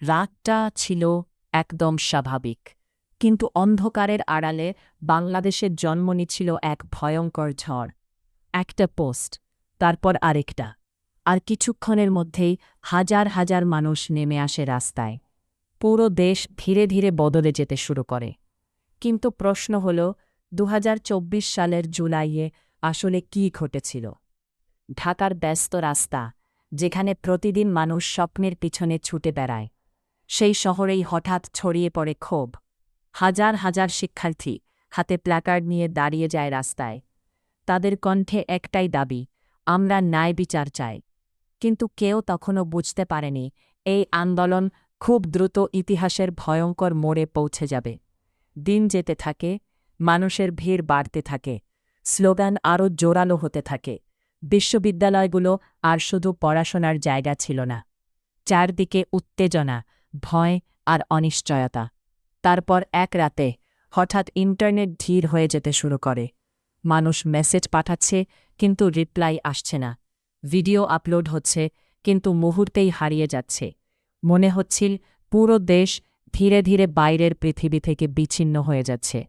রাতটা ছিল একদম স্বাভাবিক, কিন্তু অন্ধকারের আড়ালে বাংলাদেশের জন্ম নিচ্ছিল এক ভয়ঙ্কর ঝড়। একটা পোস্ট, তারপর আরেকটা, আর কিছুক্ষণের মধ্যেই হাজার হাজার মানুষ নেমে আসে রাস্তায়। পুরো দেশ ধীরে ধীরে বদলে যেতে শুরু করে। কিন্তু প্রশ্ন হল, ২০২৪ সালের জুলাইয়ে আসলে কী ঘটেছিল? ঢাকার ব্যস্ত রাস্তা, যেখানে প্রতিদিন মানুষ স্বপ্নের পিছনে ছুটে বেড়ায়, সেই শহরেই হঠাৎ ছড়িয়ে পড়ে ক্ষোভ। হাজার হাজার শিক্ষার্থী হাতে প্ল্যাকার্ড নিয়ে দাঁড়িয়ে যায় রাস্তায়। তাদের কণ্ঠে একটাই দাবি, আমরা ন্যায় বিচার চাই। কিন্তু কেউ তখনও বুঝতে পারেনি এই আন্দোলন খুব দ্রুত ইতিহাসের ভয়ঙ্কর মোড়ে পৌঁছে যাবে। দিন যেতে থাকে, মানুষের ভিড় বাড়তে থাকে, স্লোগান আরও জোরালো হতে থাকে। বিশ্ববিদ্যালয়গুলো আর শুধু পড়াশোনার জায়গা ছিল না, চারদিকে উত্তেজনা, ভয় আর অনিশ্চয়তা। তারপর এক রাতে হঠাৎ ইন্টারনেট ধীর হয়ে যেতে শুরু করে। মানুষ মেসেজ পাঠাচ্ছে, কিন্তু রিপ্লাই আসছে না। ভিডিও আপলোড হচ্ছে, কিন্তু মুহূর্তেই হারিয়ে যাচ্ছে। মনে হচ্ছিল পুরো দেশ ধীরে ধীরে বাইরের পৃথিবী থেকে বিচ্ছিন্ন হয়ে যাচ্ছে।